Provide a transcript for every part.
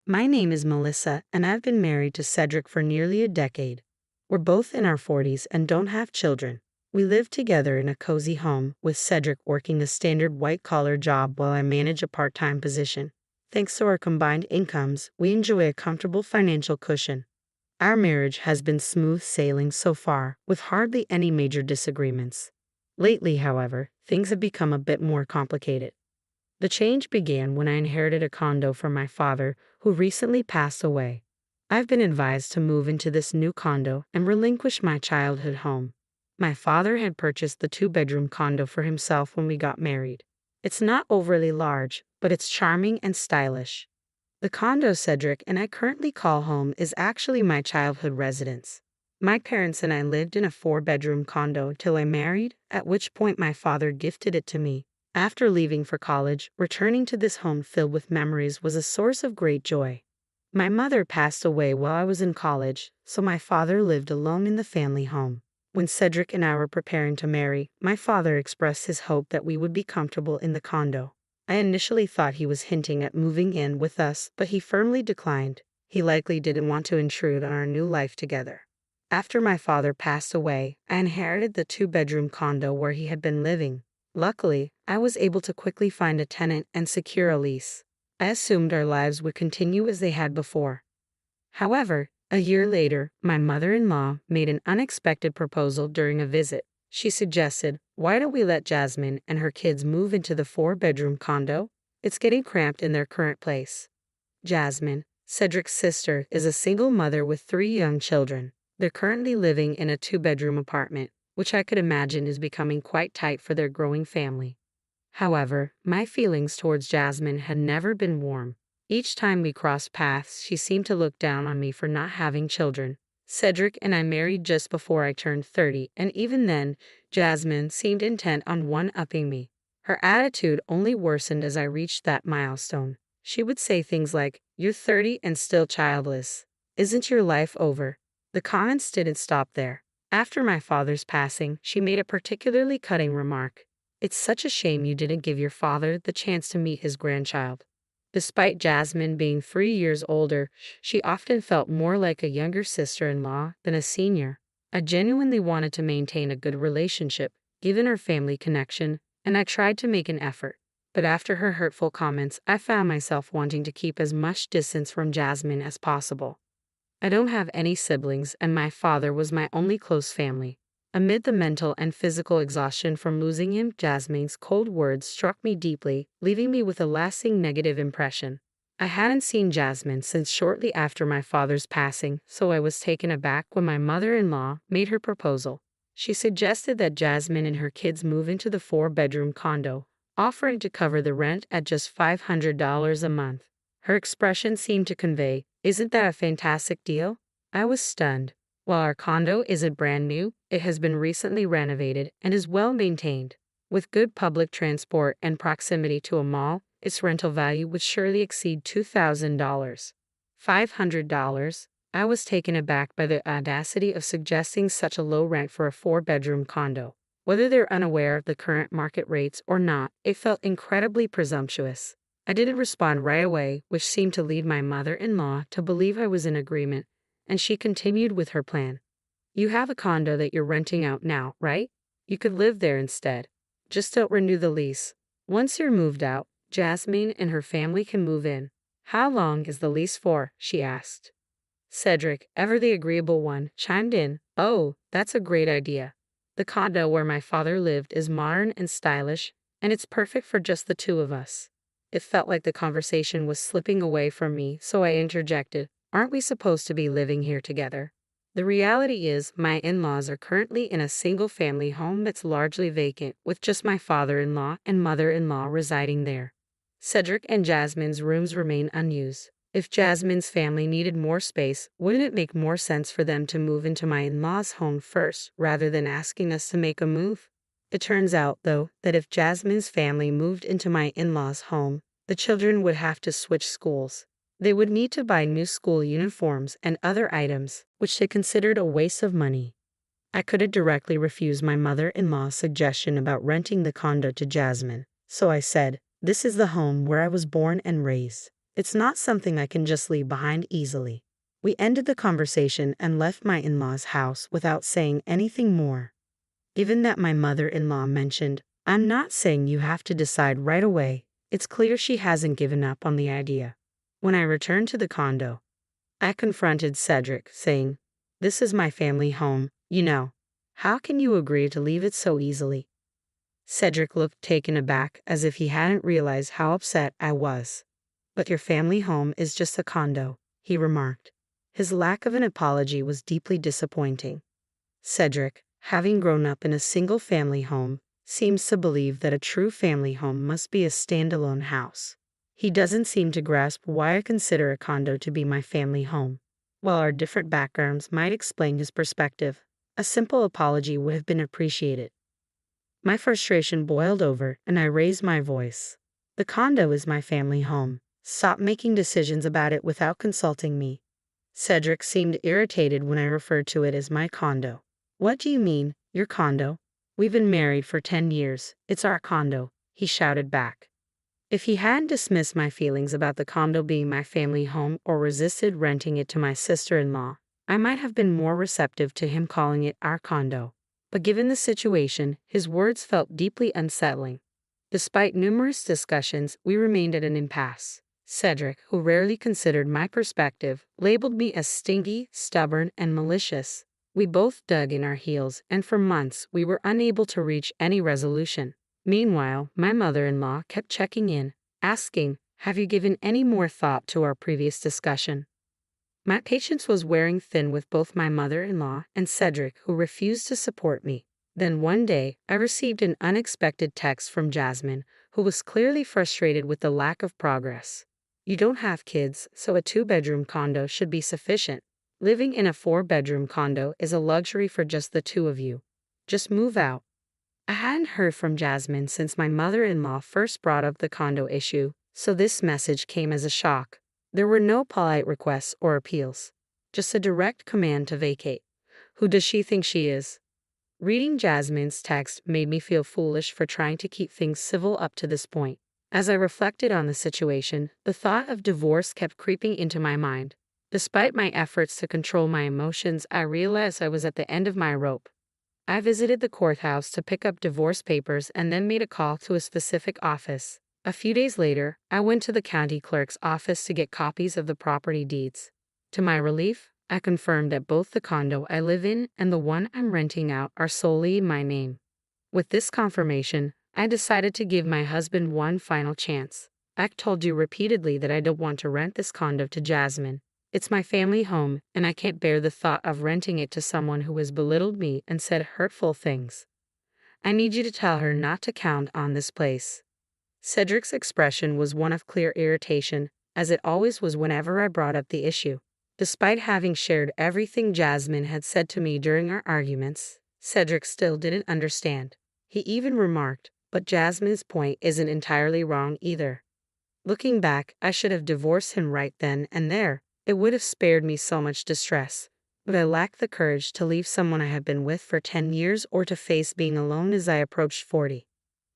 My name is Melissa, and I've been married to Cedric for nearly a decade. We're both in our 40s and don't have children. We live together in a cozy home, with Cedric working a standard white-collar job while I manage a part-time position. Thanks to our combined incomes, we enjoy a comfortable financial cushion. Our marriage has been smooth sailing so far, with hardly any major disagreements. Lately, however, things have become a bit more complicated. The change began when I inherited a condo from my father, who recently passed away. I've been advised to move into this new condo and relinquish my childhood home. My father had purchased the two-bedroom condo for himself when we got married. It's not overly large, but it's charming and stylish. The condo Cedric and I currently call home is actually my childhood residence. My parents and I lived in a four-bedroom condo till I married, at which point my father gifted it to me. After leaving for college, returning to this home filled with memories was a source of great joy. My mother passed away while I was in college, so my father lived alone in the family home. When Cedric and I were preparing to marry, my father expressed his hope that we would be comfortable in the condo. I initially thought he was hinting at moving in with us, but he firmly declined. He likely didn't want to intrude on our new life together. After my father passed away, I inherited the two-bedroom condo where he had been living. Luckily, I was able to quickly find a tenant and secure a lease. I assumed our lives would continue as they had before. However, a year later, my mother-in-law made an unexpected proposal during a visit. She suggested, "Why don't we let Jasmine and her kids move into the four-bedroom condo? It's getting cramped in their current place." Jasmine, Cedric's sister, is a single mother with 3 young children. They're currently living in a two-bedroom apartment, which I could imagine is becoming quite tight for their growing family. However, my feelings towards Jasmine had never been warm. Each time we crossed paths, she seemed to look down on me for not having children. Cedric and I married just before I turned 30, and even then, Jasmine seemed intent on one-upping me. Her attitude only worsened as I reached that milestone. She would say things like, "You're 30 and still childless. Isn't your life over?" The comments didn't stop there. After my father's passing, she made a particularly cutting remark. "It's such a shame you didn't give your father the chance to meet his grandchild." Despite Jasmine being 3 years older, she often felt more like a younger sister-in-law than a senior. I genuinely wanted to maintain a good relationship, given her family connection, and I tried to make an effort. But after her hurtful comments, I found myself wanting to keep as much distance from Jasmine as possible. I don't have any siblings, and my father was my only close family. Amid the mental and physical exhaustion from losing him, Jasmine's cold words struck me deeply, leaving me with a lasting negative impression. I hadn't seen Jasmine since shortly after my father's passing, so I was taken aback when my mother-in-law made her proposal. She suggested that Jasmine and her kids move into the four-bedroom condo, offering to cover the rent at just $500 a month. Her expression seemed to convey, "Isn't that a fantastic deal?" I was stunned. While our condo isn't brand new, it has been recently renovated and is well maintained. With good public transport and proximity to a mall, its rental value would surely exceed $2,000. $500? I was taken aback by the audacity of suggesting such a low rent for a four-bedroom condo. Whether they're unaware of the current market rates or not, it felt incredibly presumptuous. I didn't respond right away, which seemed to lead my mother-in-law to believe I was in agreement, and she continued with her plan. "You have a condo that you're renting out now, right? You could live there instead. Just don't renew the lease. Once you're moved out, Jasmine and her family can move in." "How long is the lease for?" she asked. Cedric, ever the agreeable one, chimed in, "Oh, that's a great idea. The condo where my father lived is modern and stylish, and it's perfect for just the two of us." It felt like the conversation was slipping away from me, so I interjected, "Aren't we supposed to be living here together?" The reality is, my in-laws are currently in a single-family home that's largely vacant, with just my father-in-law and mother-in-law residing there. Cedric and Jasmine's rooms remain unused. If Jasmine's family needed more space, wouldn't it make more sense for them to move into my in-laws' home first, rather than asking us to make a move? It turns out, though, that if Jasmine's family moved into my in-laws' home, the children would have to switch schools. They would need to buy new school uniforms and other items, which they considered a waste of money. I couldn't directly refuse my mother-in-law's suggestion about renting the condo to Jasmine, so I said, "This is the home where I was born and raised. It's not something I can just leave behind easily. We ended the conversation and left my in-laws' house without saying anything more. Given that my mother-in-law mentioned, "I'm not saying you have to decide right away," it's clear she hasn't given up on the idea. When I returned to the condo, I confronted Cedric, saying, "This is my family home, you know. How can you agree to leave it so easily?" Cedric looked taken aback, as if he hadn't realized how upset I was. "But your family home is just a condo," he remarked. His lack of an apology was deeply disappointing. Cedric, having grown up in a single-family home, seems to believe that a true family home must be a standalone house. He doesn't seem to grasp why I consider a condo to be my family home. While our different backgrounds might explain his perspective, a simple apology would have been appreciated. My frustration boiled over, and I raised my voice. "The condo is my family home. Stop making decisions about it without consulting me." Cedric seemed irritated when I referred to it as my condo. "What do you mean, your condo? We've been married for 10 years. It's our condo," he shouted back. If he hadn't dismissed my feelings about the condo being my family home or resisted renting it to my sister-in-law, I might have been more receptive to him calling it our condo. But given the situation, his words felt deeply unsettling. Despite numerous discussions, we remained at an impasse. Cedric, who rarely considered my perspective, labeled me as stingy, stubborn, and malicious. We both dug in our heels, and for months we were unable to reach any resolution. Meanwhile, my mother-in-law kept checking in, asking, "Have you given any more thought to our previous discussion?" My patience was wearing thin with both my mother-in-law and Cedric, who refused to support me. Then one day, I received an unexpected text from Jasmine, who was clearly frustrated with the lack of progress. "You don't have kids, so a 2-bedroom condo should be sufficient. Living in a 4-bedroom condo is a luxury for just the two of you. Just move out." I hadn't heard from Jasmine since my mother-in-law first brought up the condo issue, so this message came as a shock. There were no polite requests or appeals, just a direct command to vacate. Who does she think she is? Reading Jasmine's text made me feel foolish for trying to keep things civil up to this point. As I reflected on the situation, the thought of divorce kept creeping into my mind. Despite my efforts to control my emotions, I realized I was at the end of my rope. I visited the courthouse to pick up divorce papers and then made a call to a specific office. A few days later, I went to the county clerk's office to get copies of the property deeds. To my relief, I confirmed that both the condo I live in and the one I'm renting out are solely in my name. With this confirmation, I decided to give my husband one final chance. "I've told you repeatedly that I don't want to rent this condo to Jasmine. It's my family home, and I can't bear the thought of renting it to someone who has belittled me and said hurtful things. I need you to tell her not to count on this place." Cedric's expression was one of clear irritation, as it always was whenever I brought up the issue. Despite having shared everything Jasmine had said to me during our arguments, Cedric still didn't understand. He even remarked, "But Jasmine's point isn't entirely wrong either." Looking back, I should have divorced him right then and there. It would have spared me so much distress. But I lacked the courage to leave someone I had been with for 10 years or to face being alone as I approached 40.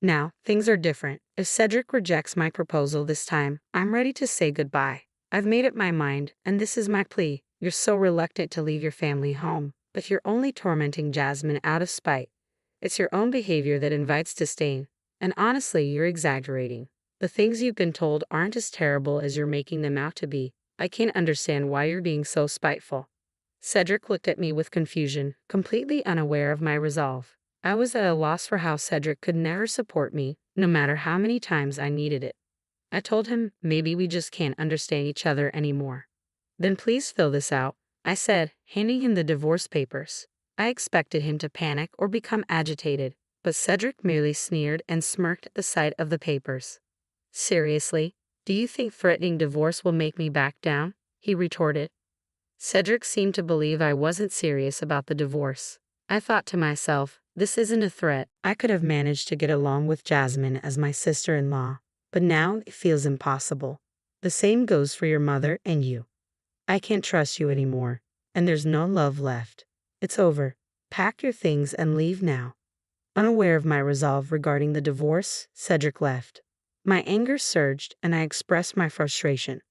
Now, things are different. If Cedric rejects my proposal this time, I'm ready to say goodbye. I've made up my mind, and this is my plea. You're so reluctant to leave your family home, but you're only tormenting Jasmine out of spite. It's your own behavior that invites disdain. And honestly, you're exaggerating. The things you've been told aren't as terrible as you're making them out to be. I can't understand why you're being so spiteful." Cedric looked at me with confusion, completely unaware of my resolve. I was at a loss for how Cedric could never support me, no matter how many times I needed it. I told him maybe we just can't understand each other anymore. "Then please fill this out," I said, handing him the divorce papers. I expected him to panic or become agitated, but Cedric merely sneered and smirked at the sight of the papers. "Seriously, do you think threatening divorce will make me back down?" he retorted. Cedric seemed to believe I wasn't serious about the divorce. I thought to myself, this isn't a threat. I could have managed to get along with Jasmine as my sister-in-law, but now it feels impossible. The same goes for your mother and you. I can't trust you anymore, and there's no love left. It's over. Pack your things and leave now. Unaware of my resolve regarding the divorce, Cedric left. My anger surged and I expressed my frustration.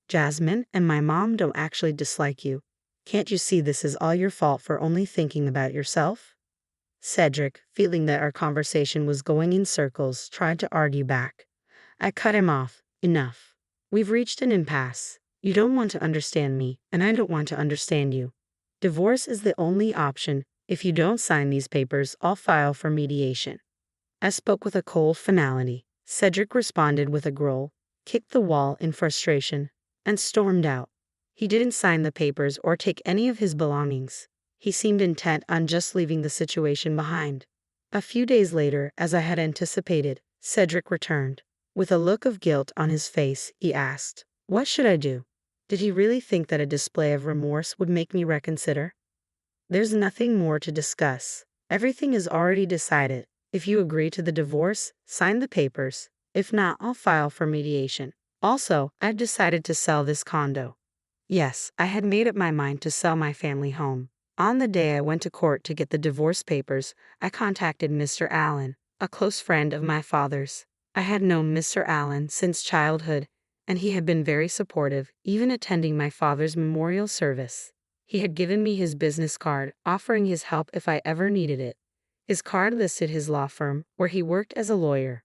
Jasmine and my mom don't actually dislike you. Can't you see this is all your fault for only thinking about yourself? Cedric, feeling that our conversation was going in circles, tried to argue back. I cut him off. Enough. We've reached an impasse. You don't want to understand me, and I don't want to understand you. Divorce is the only option. If you don't sign these papers, I'll file for mediation. I spoke with a cold finality. Cedric responded with a growl, kicked the wall in frustration, and stormed out. He didn't sign the papers or take any of his belongings. He seemed intent on just leaving the situation behind. A few days later, as I had anticipated, Cedric returned. With a look of guilt on his face, he asked, "What should I do?" Did he really think that a display of remorse would make me reconsider? There's nothing more to discuss. Everything is already decided. If you agree to the divorce, sign the papers. If not, I'll file for mediation. Also, I've decided to sell this condo. Yes, I had made up my mind to sell my family home. On the day I went to court to get the divorce papers, I contacted Mr. Allen, a close friend of my father's. I had known Mr. Allen since childhood, and he had been very supportive, even attending my father's memorial service. He had given me his business card, offering his help if I ever needed it. His card listed his law firm, where he worked as a lawyer.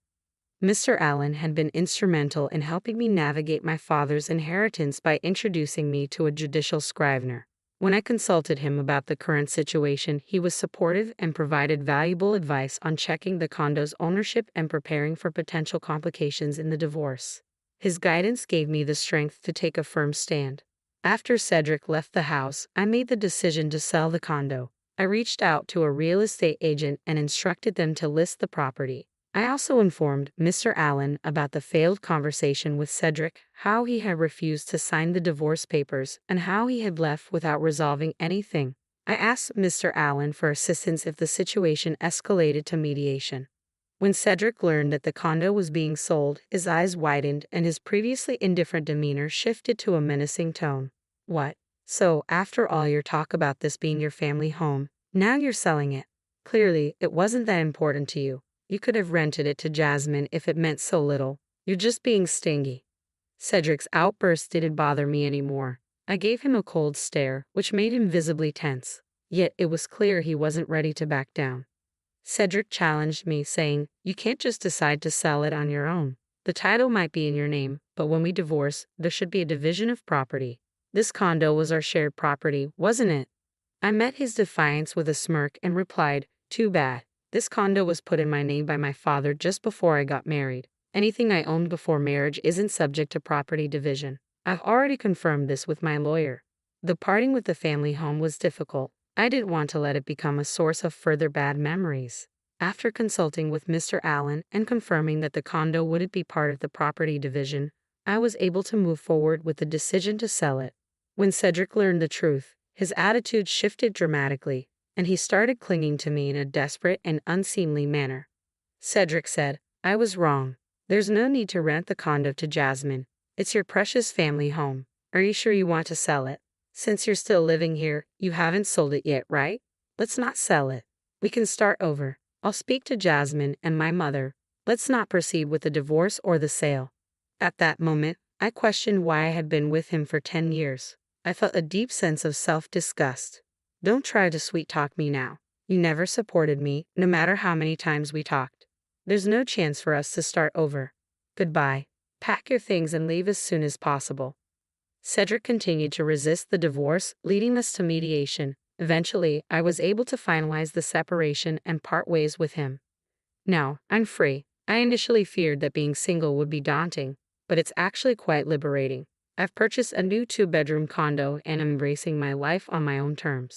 Mr. Allen had been instrumental in helping me navigate my father's inheritance by introducing me to a judicial scrivener. When I consulted him about the current situation, he was supportive and provided valuable advice on checking the condo's ownership and preparing for potential complications in the divorce. His guidance gave me the strength to take a firm stand. After Cedric left the house, I made the decision to sell the condo. I reached out to a real estate agent and instructed them to list the property. I also informed Mr. Allen about the failed conversation with Cedric, how he had refused to sign the divorce papers, and how he had left without resolving anything. I asked Mr. Allen for assistance if the situation escalated to mediation. When Cedric learned that the condo was being sold, his eyes widened and his previously indifferent demeanor shifted to a menacing tone. What? So, after all your talk about this being your family home, now you're selling it. Clearly, it wasn't that important to you. You could have rented it to Jasmine if it meant so little. You're just being stingy. Cedric's outburst didn't bother me anymore. I gave him a cold stare, which made him visibly tense. Yet it was clear he wasn't ready to back down. Cedric challenged me, saying, "You can't just decide to sell it on your own. The title might be in your name, but when we divorce, there should be a division of property. This condo was our shared property, wasn't it?" I met his defiance with a smirk and replied, "Too bad. This condo was put in my name by my father just before I got married. Anything I owned before marriage isn't subject to property division. I've already confirmed this with my lawyer." The parting with the family home was difficult. I didn't want to let it become a source of further bad memories. After consulting with Mr. Allen and confirming that the condo wouldn't be part of the property division, I was able to move forward with the decision to sell it. When Cedric learned the truth, his attitude shifted dramatically, and he started clinging to me in a desperate and unseemly manner. Cedric said, "I was wrong. There's no need to rent the condo to Jasmine. It's your precious family home. Are you sure you want to sell it? Since you're still living here, you haven't sold it yet, right? Let's not sell it. We can start over. I'll speak to Jasmine and my mother. Let's not proceed with the divorce or the sale." At that moment, I questioned why I had been with him for 10 years. I felt a deep sense of self-disgust. Don't try to sweet-talk me now. You never supported me, no matter how many times we talked. There's no chance for us to start over. Goodbye. Pack your things and leave as soon as possible. Cedric continued to resist the divorce, leading us to mediation. Eventually, I was able to finalize the separation and part ways with him. Now, I'm free. I initially feared that being single would be daunting, but it's actually quite liberating. I've purchased a new 2-bedroom condo and am embracing my life on my own terms.